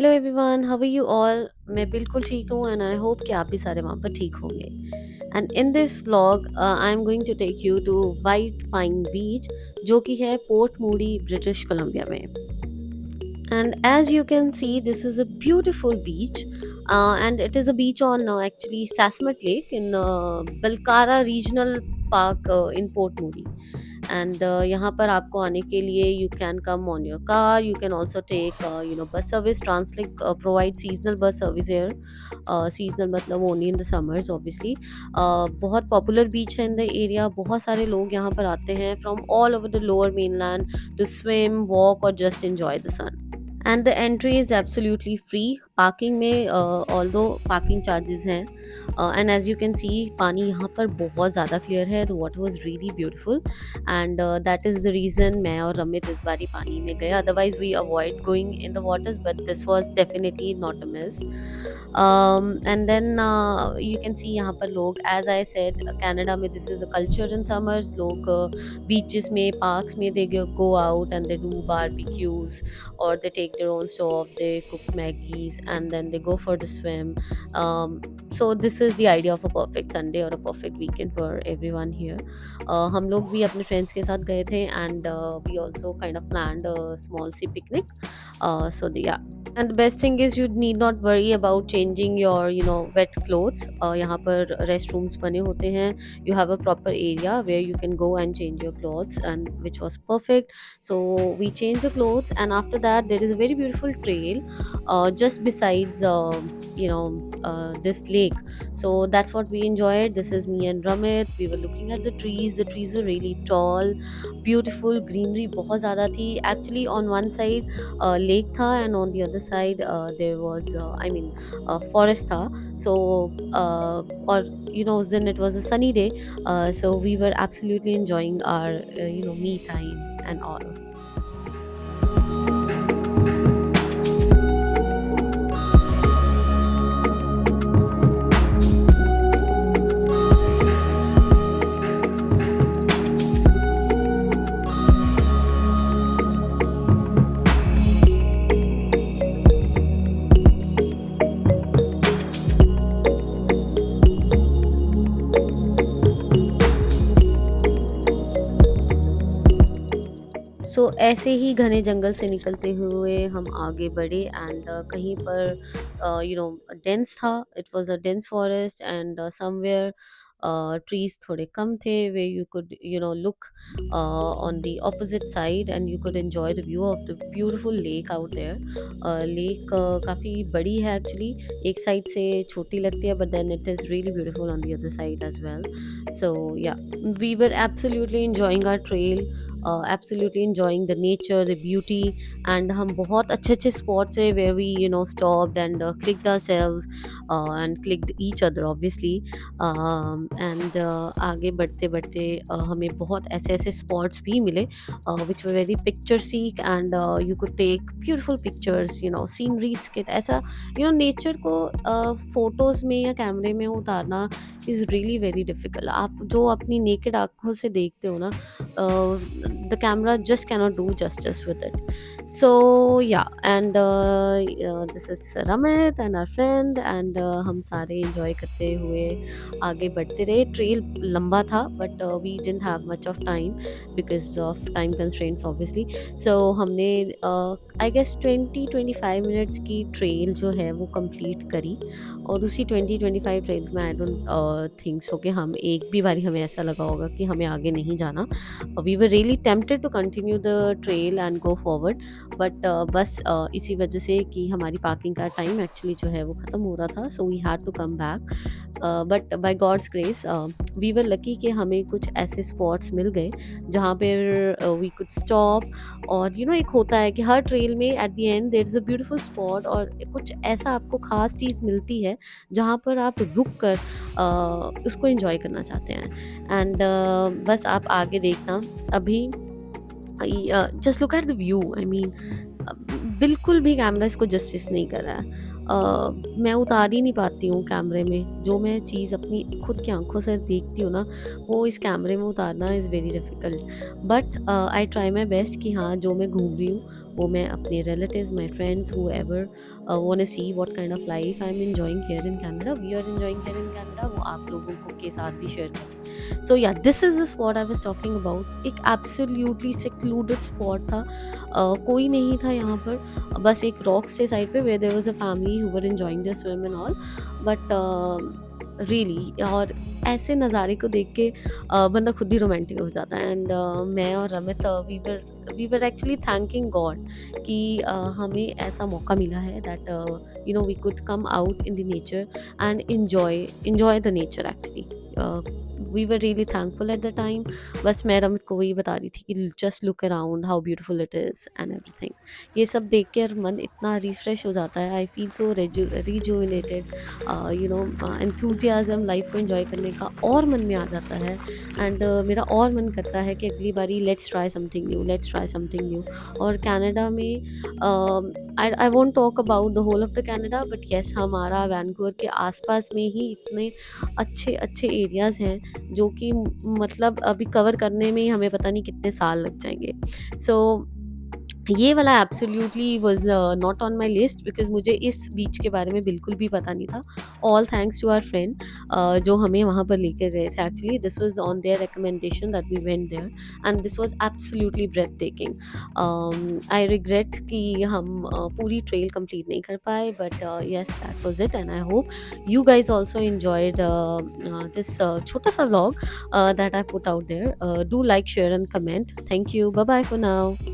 Hello everyone, how are you all. मैं बिल्कुल ठीक हूँ एंड आई होप कि आप भी सारे वहाँ पर ठीक होंगे। And in this vlog I am going to take you to White Pine Beach, जो कि है पोर्ट मूडी, ब्रिटिश कोलंबिया में। And as you can see, this is a beautiful beach, and it is a beach on actually Sassamet Lake in Belcara Regional Park in Port Moody. And यहाँ पर आपको आने के लिए you can come on your car. You can also take bus service. Translink provide seasonal bus service here. Seasonal मतलब only in the summers obviously. बहुत popular beach है in the area. बहुत सारे लोग यहाँ पर आते हैं from all over the lower mainland to swim, walk or just enjoy the sun. And the entry is absolutely free. Parking में ऑल्दो पार्किंग चार्जेस हैं, and as you can see पानी यहाँ पर बहुत ज़्यादा क्लियर है। The water was really beautiful and that is the reason मैं और रमित इस बारी पानी में गए। Otherwise we avoid going in the waters, but this was definitely not a miss. And then you can see यहाँ पर लोग, एज आई सेड, कनाडा में this is a culture in summers. लोग बीचेस में, पार्क्स में they go out and they do barbecues, or they take their own stoves, they cook maggies and then they go for the swim. So this is the idea of a perfect Sunday or a perfect weekend for everyone here. हम लोग भी अपने friends के साथ गए थे and we also kind of planned a small sea picnic. Yeah, and the best thing is you need not worry about changing your wet clothes. यहाँ पर restrooms बने होते हैं. You have a proper area where you can go and change your clothes, and which was perfect. So we changed the clothes, and after that there is a very beautiful trail just besides this lake. So that's what we enjoyed. This is me and Ramit. We were looking at the trees. The trees were really tall, beautiful, greenery बहुत ज़्यादा थी. Actually on one side lake था, and on the other side there was forest था. So or उस दिन it was a sunny day, so we were absolutely enjoying our me time and all. सो ऐसे ही घने जंगल से निकलते हुए हम आगे बढ़े एंड कहीं पर डेंस था। It was a dense forest and somewhere trees थोड़े कम थे, where you could look on the opposite side and you could enjoy the view of the beautiful lake out there. Lake काफ़ी बड़ी है actually. एक side से छोटी लगती है, but then it is really beautiful on the other side as well. So yeah, we were absolutely enjoying our trail, absolutely enjoying the nature, the beauty, and हम बहुत अच्छे अच्छे spots है where we stopped and clicked ourselves and clicked each other obviously. And आगे बढ़ते बढ़ते हमें बहुत ऐसे ऐसे spots भी मिले which were very picture seek, and you could take beautiful pictures, sceneries के ऐसा नेचर को फोटोज़ में या कैमरे में उतारना इज़ रियली वेरी डिफ़िकल्ट. आप जो अपनी नेकेड आँखों से देखते हो ना, the camera just cannot do justice with it. So yeah, and this is Ramit and our friend, एंड हम सारे एंजॉय करते हुए आगे बढ़ते रहे. ट्रेल लंबा था, but we didn't have much of time because of time constraints obviously. So हमने आई गेस 20-25 मिनट्स की ट्रेल जो है वो कंप्लीट करी, और उसी 20-25 ट्रेल्स में आई डोंट थिंक सो कि हम एक भी बारी हमें ऐसा लगा होगा कि हमें आगे नहीं जाना. We were really tempted to continue the trail and go forward, but बस इसी वजह से कि हमारी पार्किंग का टाइम एक्चुअली जो है वो ख़त्म हो रहा था, so we had to come back. But by God's grace we were lucky कि हमें कुछ ऐसे स्पॉट्स मिल गए जहाँ पर वी कुड स्टॉप. और एक होता है कि हर ट्रेल में at the end there is a beautiful spot, और कुछ ऐसा आपको ख़ास चीज़ मिलती है जहाँ पर आप रुक कर उसको एंजॉय करना चाहते हैं. एंड बस आप आगे देखना अभी, just look at the view. I mean बिल्कुल भी कैमरा इसको जस्टिस नहीं कर रहा है. मैं उतार ही नहीं पाती हूँ कैमरे में. जो मैं चीज़ अपनी खुद की आंखों से देखती हूँ ना, वो इस कैमरे में उतारना is very difficult. But I try my best कि हाँ, जो मैं घूम रही हूँ वो मैं अपने relatives, my friends, whoever want to see what kind of life I am enjoying here in Canada, we are enjoying here in Canada, वो आप लोगों को के साथ भी शेयर करें। सो या this is the spot I was talking about. एक एब्सोल्युटली सेक्लूडेड स्पॉट था, कोई नहीं था यहाँ पर, बस एक रॉक्स से साइड पे, where there was a family who were enjoying there swim and all. But really, और ऐसे नज़ारे को देख के बंदा खुद ही रोमांटिक हो जाता है। एंड मैं और Ramit, we were actually thanking God कि हमें ऐसा मौका मिला है that we could come out in the nature and enjoy the nature actually. We were really thankful at the time. बस मैं रमित को वही बता रही थी कि just look around how beautiful it is and everything. ये सब देख कर मन इतना रिफ्रेश हो जाता है, I feel so rejuvenated, enthusiasm life को एंजॉय करने का और मन में आ जाता है। एंड मेरा और मन करता है कि अगली बारी let's try something new, let's try something new. और कनाडा में I won't talk about the whole of the Canada, but yes, हमारा वैंकूवर के आसपास में ही इतने अच्छे अच्छे एरियाज़ हैं जो कि मतलब अभी कवर करने में ही हमें पता नहीं कितने साल लग जाएंगे। सो ये वाला absolutely was not on my list, because मुझे इस बीच के बारे में बिल्कुल भी पता नहीं था। All thanks to our friend जो हमें वहाँ पर लेके गए थे। Actually this was on their recommendation that we went there, and this was absolutely breathtaking. I regret कि हम पूरी ट्रेल कंप्लीट नहीं कर पाए, but yes, that was it, and I hope you guys also enjoyed this छोटा सा vlog that I put out there. Do like, share and comment. Thank you. Bye bye for now.